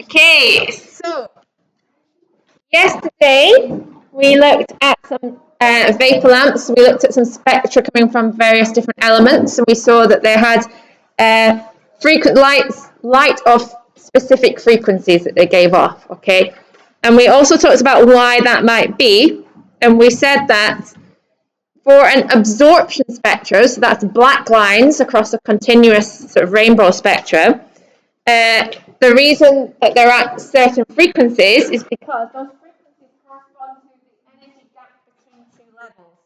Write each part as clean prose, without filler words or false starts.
Okay, so yesterday we looked at some vapor lamps. We looked at some spectra coming from various different elements, and we saw that they had frequent light of specific frequencies that they gave off. Okay, and we also talked about why that might be, and we said that for an absorption spectra, so that's black lines across a continuous sort of rainbow spectra. The reason that they're at certain frequencies is because those frequencies correspond to the energy gap between two levels,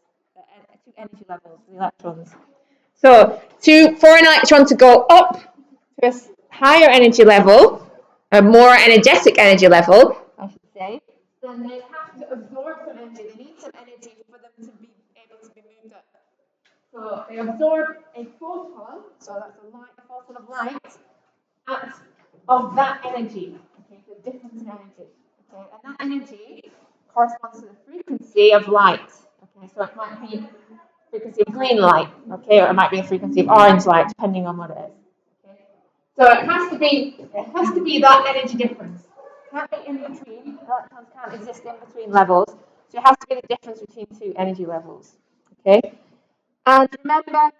two energy levels, the electrons. So for an electron to go up to a higher energy level, a more energetic energy level, I should say, then they have to absorb some energy. They need some energy for them to be able to be moved up. So they absorb a photon, so that's a photon of light, of that energy, okay, the difference in energy, okay, and that energy corresponds to the frequency of light, okay, so it might be frequency of green light, okay, or it might be a frequency of orange light, depending on what it is, okay. So it has to be that energy difference. It can't be in between. Electrons can't exist in between levels, so it has to be the difference between two energy levels, okay. And remember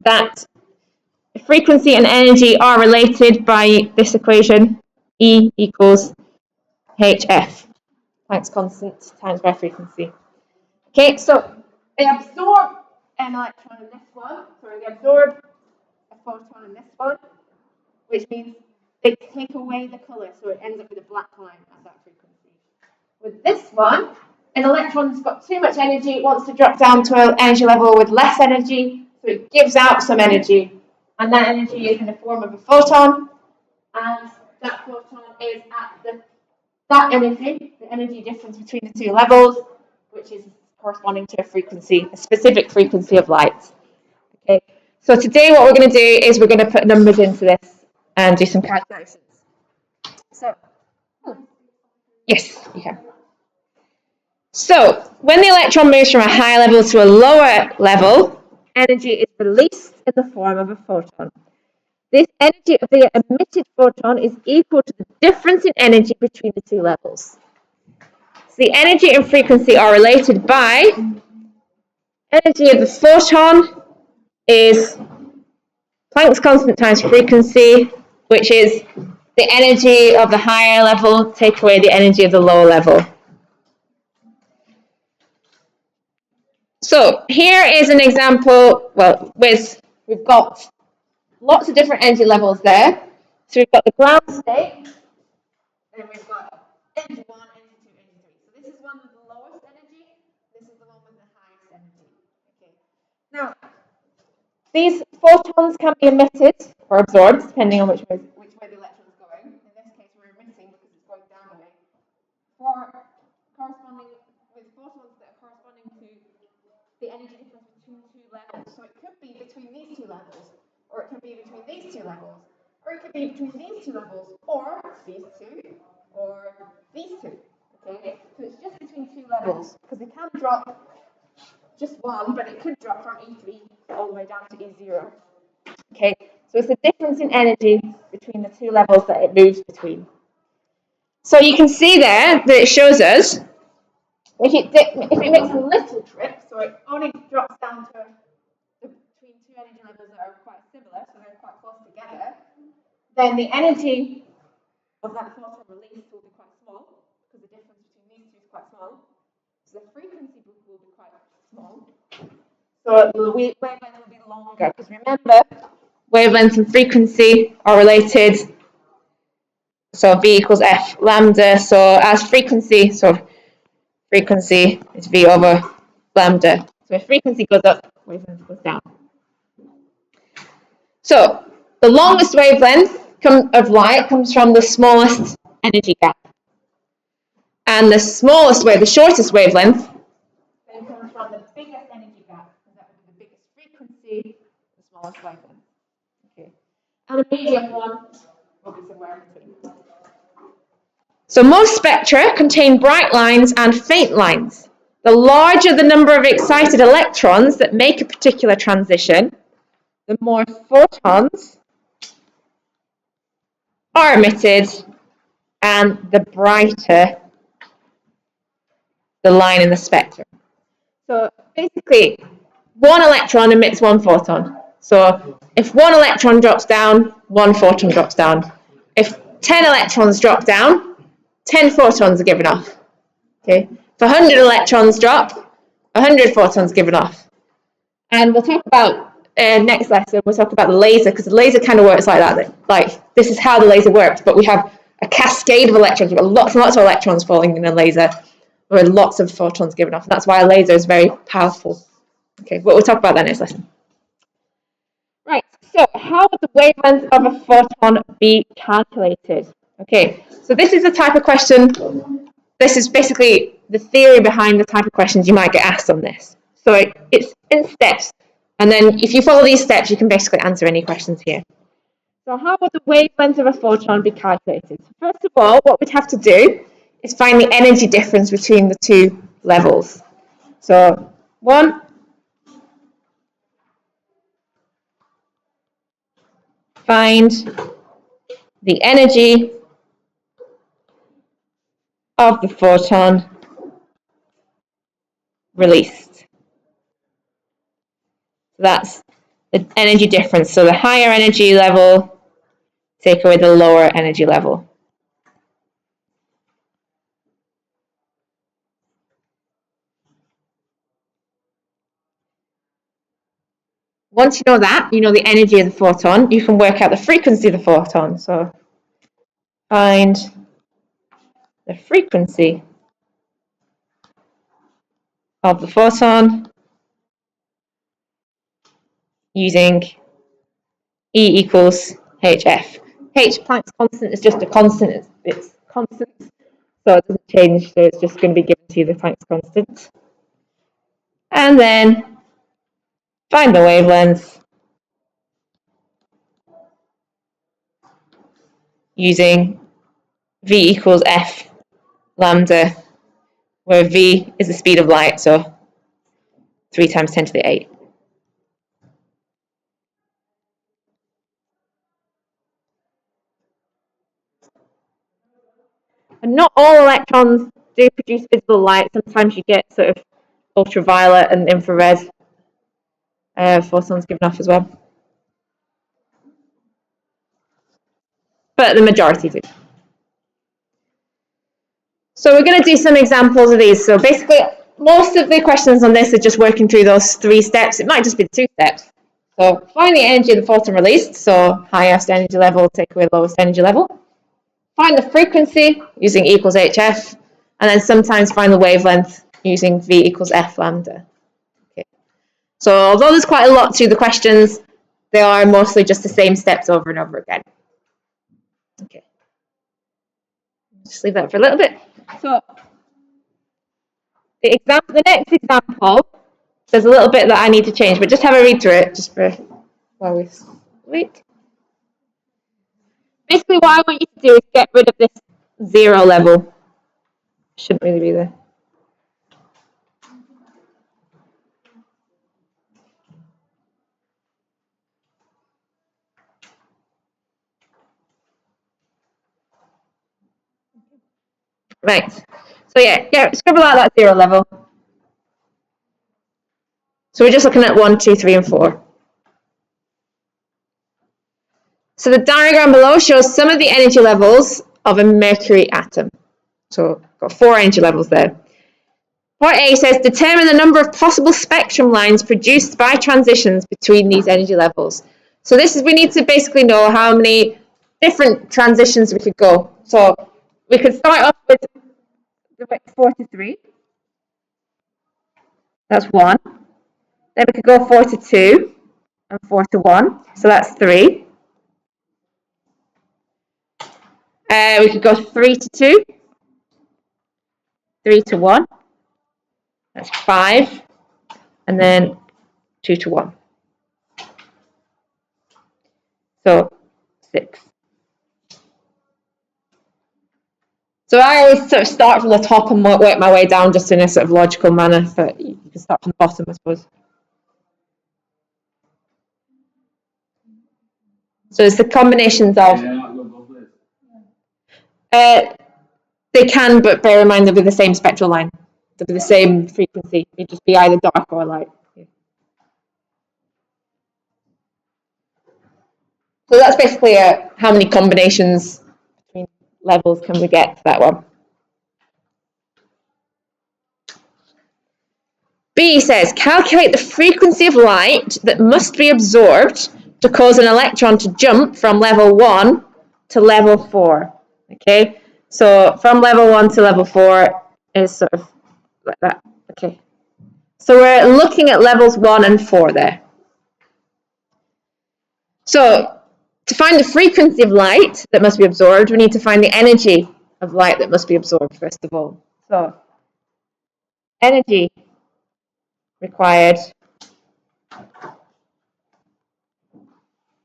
that frequency and energy are related by this equation, E equals HF, Planck's constant times by frequency. Okay, so they absorb an electron in this one, sorry, they absorb a photon in this one, which means they take away the colour, so it ends up with a black line at that frequency. With this one, an electron's got too much energy, it wants to drop down to an energy level with less energy, so it gives out some energy. And that energy is in the form of a photon, and that photon is at that energy, the energy difference between the two levels, which is corresponding to a frequency, a specific frequency of light. Okay. So today what we're going to do is we're going to put numbers into this and do some calculations. So, yes, you can. So, when the electron moves from a high level to a lower level, energy is released in the form of a photon. This energy of the emitted photon is equal to the difference in energy between the two levels. So the energy and frequency are related by energy of the photon is Planck's constant times frequency, which is the energy of the higher level take away the energy of the lower level. So here is an example, well, we've got lots of different energy levels there. So we've got the ground state, and we've got energy 1, energy 2, energy 3. So this is one with the lowest energy, this is the one with the highest energy. Okay. Now, these photons can be emitted or absorbed, depending on which way the electron is going. In this case, we're emitting because it's going down the way. Corresponding with photons that are corresponding to the energy difference between two levels. So it could be between these two levels, or it could be between these two levels, or it could be between these two levels, or these two, or these two. Okay, so it's just between two levels because it can drop just one, but it could drop from E3 all the way down to E0. Okay, so it's the difference in energy between the two levels that it moves between. So you can see there that it shows us if it makes a little trip, so it only drops down to between two energy levels that are quite similar, so they're quite close together, then the energy of that photon released will be quite small, because the difference between these two is quite small. So the frequency will be quite small. So the wavelength will be longer, because remember, wavelength and frequency are related. So V equals F lambda. So as frequency, frequency is V over lambda. So if frequency goes up, wavelength goes down. So the longest wavelength of light comes from the smallest energy gap. And the shortest wavelength then comes from the biggest energy gap. And that would be the biggest frequency, the smallest wavelength. Okay. And the medium one will be somewhere in between. So most spectra contain bright lines and faint lines. The larger the number of excited electrons that make a particular transition, the more photons are emitted and the brighter the line in the spectrum. So basically, one electron emits one photon. So if one electron drops down, one photon drops down. If 10 electrons drop down, 10 photons are given off. Okay. If 100 electrons drop, 100 photons given off. And we'll talk about next lesson. We'll talk about the laser, because the laser kind of works like that. Like, this is how the laser works, but we have a cascade of electrons. We've got lots and lots of electrons falling in a laser, with lots of photons given off. That's why a laser is very powerful. Okay, but we'll talk about that next lesson. Right, so how would the wavelength of a photon be calculated? Okay, so this is the type of question, this is basically the theory behind the type of questions you might get asked on this. So it's in steps, and then if you follow these steps, you can basically answer any questions here. So how would the wavelength of a photon be calculated? First of all, what we'd have to do is find the energy difference between the two levels. So find the energy of the photon released. That's the energy difference. So the higher energy level, take away the lower energy level. Once you know that, you know the energy of the photon, you can work out the frequency of the photon. So find the frequency of the photon using E equals HF. H, Planck's constant, is just a constant. It's constant, so it doesn't change. So it's just going to be given to you, the Planck's constant. And then find the wavelength using V equals F lambda, where V is the speed of light, so 3 times 10 to the 8. And not all electrons do produce visible light. Sometimes you get sort of ultraviolet and infrared photons given off as well. But the majority do. So we're going to do some examples of these. So basically, most of the questions on this are just working through those 3 steps. It might just be the 2 steps. So find the energy of the photon released. So highest energy level, take away lowest energy level. Find the frequency using E equals HF. And then sometimes find the wavelength using V equals F lambda. Okay. So although there's quite a lot to the questions, they are mostly just the same steps over and over again. Okay. Just leave that for a little bit. So the next example, there's a little bit that I need to change, but just have a read through it just for while we wait. Basically, what I want you to do is get rid of this 0 level. Shouldn't really be there. Right. So yeah, scribble out that 0 level. So we're just looking at 1, 2, 3, and 4. So the diagram below shows some of the energy levels of a mercury atom. So got 4 energy levels there. Part A says determine the number of possible spectrum lines produced by transitions between these energy levels. So this is, we need to basically know how many different transitions we could go. So we could start off with 4 to 3. That's 1. Then we could go 4 to 2 and 4 to 1. So that's 3. We could go 3 to 2, 3 to 1. That's 5. And then 2 to 1. So 6. So I always sort of start from the top and work my way down just in a sort of logical manner, but you can start from the bottom, I suppose. So it's the combinations of... They can, but bear in mind they'll be the same spectral line. They'll be the same frequency. It'll just be either dark or light. So that's basically how many combinations between levels can we get for that one. B says, calculate the frequency of light that must be absorbed to cause an electron to jump from level 1 to level 4. Okay, so from level 1 to level 4 is sort of like that. Okay, so we're looking at levels 1 and 4 there. So to find the frequency of light that must be absorbed, we need to find the energy of light that must be absorbed, first of all. So energy required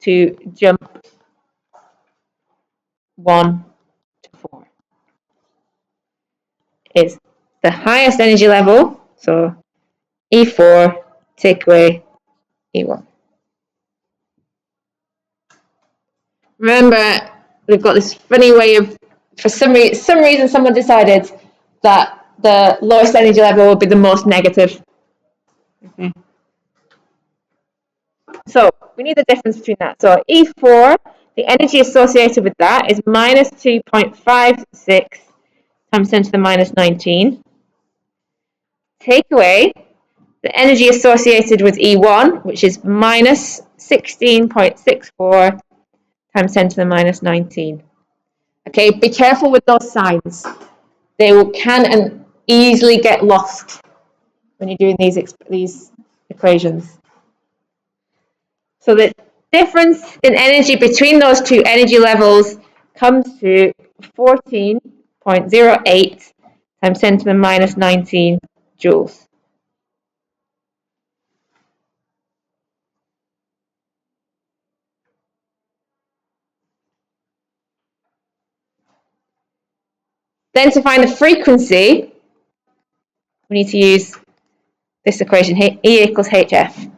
to jump 1 to 4 is the highest energy level, so E4 take away E1. Remember, we've got this funny way of, for some reason someone decided that the lowest energy level would be the most negative. Okay. So we need the difference between that. So E4, the energy associated with that is minus 2.56 times 10 to the minus 19. Take away the energy associated with E1, which is minus 16.64 times 10 to the minus 19. Okay, be careful with those signs. They can and easily get lost when you're doing these equations. So the difference in energy between those two energy levels comes to 14.08 times 10 to the minus 19 joules. Then to find the frequency, we need to use this equation, E equals HF.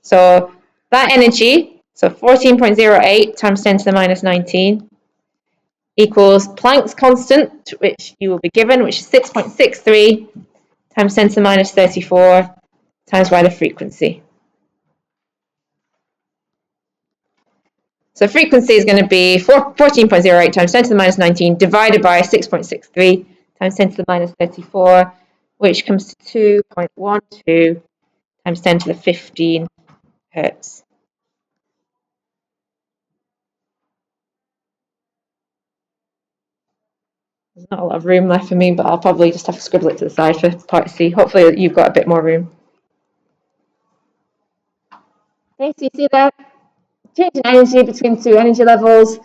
So that energy, so 14.08 times 10 to the minus 19, equals Planck's constant, which you will be given, which is 6.63 times 10 to the minus 34 times by the frequency. So frequency is going to be 14.08 times 10 to the minus 19 divided by 6.63 times 10 to the minus 34, which comes to 2.12 times 10 to the 15 hertz. There's not a lot of room left for me, but I'll probably just have to scribble it to the side for part C. Hopefully you've got a bit more room. Okay, so you see that? Change in energy between two energy levels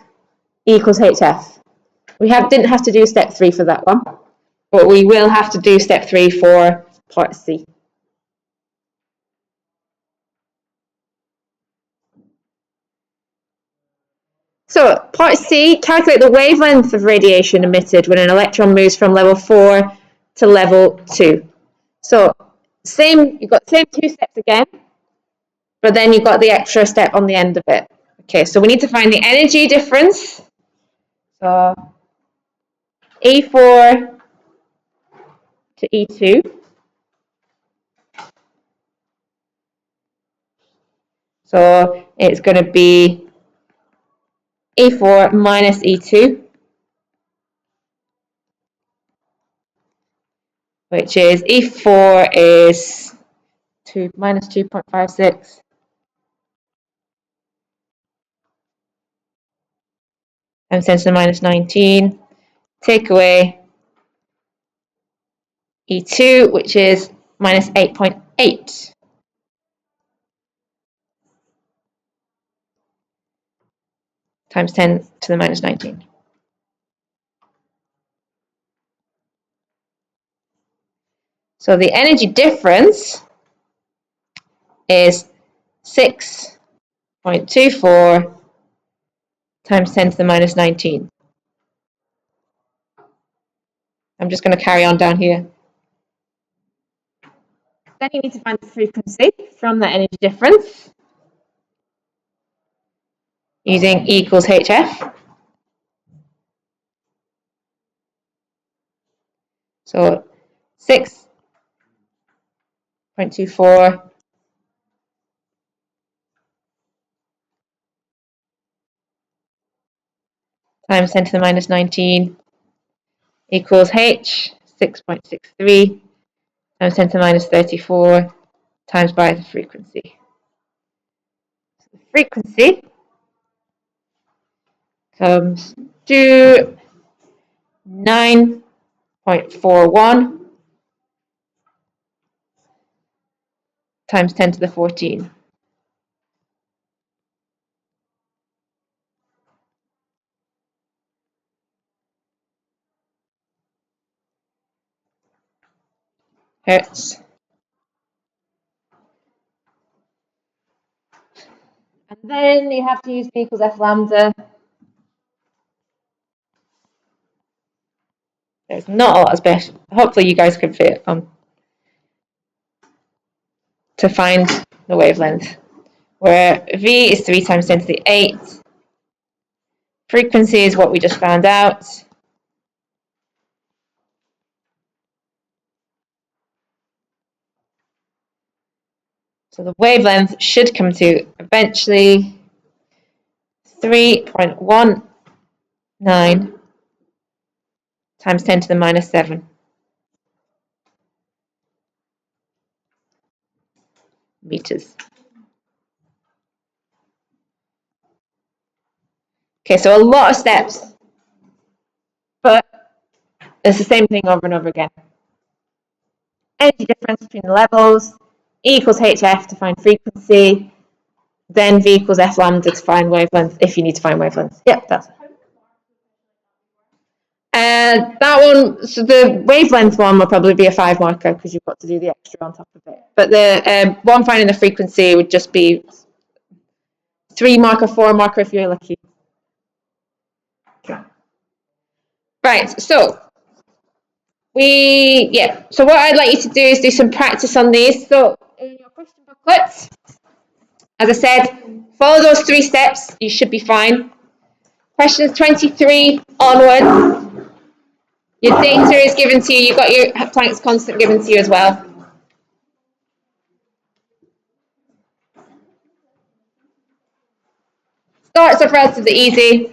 equals HF. We didn't have to do step 3 for that one, but we will have to do step 3 for part C. So part C, calculate the wavelength of radiation emitted when an electron moves from level 4 to level 2. So you've got the same 2 steps again, but then you've got the extra step on the end of it. Okay, so we need to find the energy difference. So E4 to E2. So it's going to be E4 minus E2, which is E4 is minus 2.56 times 10 to the minus 19. Take away E2, which is minus 8.8 times 10 to the minus 19. So the energy difference is 6.24 times 10 to the minus 19. I'm just going to carry on down here. Then you need to find the frequency from that energy difference. using E equals HF. So 6.24 times 10 to the minus 19 equals H, 6.63 times 10 to the minus 34 times by the frequency. So the frequency comes to 9.41 times 10 to the 14. Hertz. And then you have to use V equals F lambda. There's not a lot of special. Hopefully you guys can fit to find the wavelength, where V is 3 times 10 to the 8. Frequency is what we just found out. So the wavelength should come to eventually 3.19 times 10 to the minus 7 meters. Okay, so a lot of steps, but it's the same thing over and over again. Energy difference between the levels, E equals HF to find frequency, then V equals F lambda to find wavelength if you need to find wavelengths. Yep, that's it. That one, so the wavelength one will probably be a 5 marker because you've got to do the extra on top of it. But the one finding the frequency would just be 3 marker, 4 marker if you're lucky. Okay. Right, so so what I'd like you to do is do some practice on these. So in your question booklet, as I said, follow those 3 steps, you should be fine. Questions 23 onwards. Your data is given to you, you've got your Planck's constant given to you as well. Starts off relatively easy.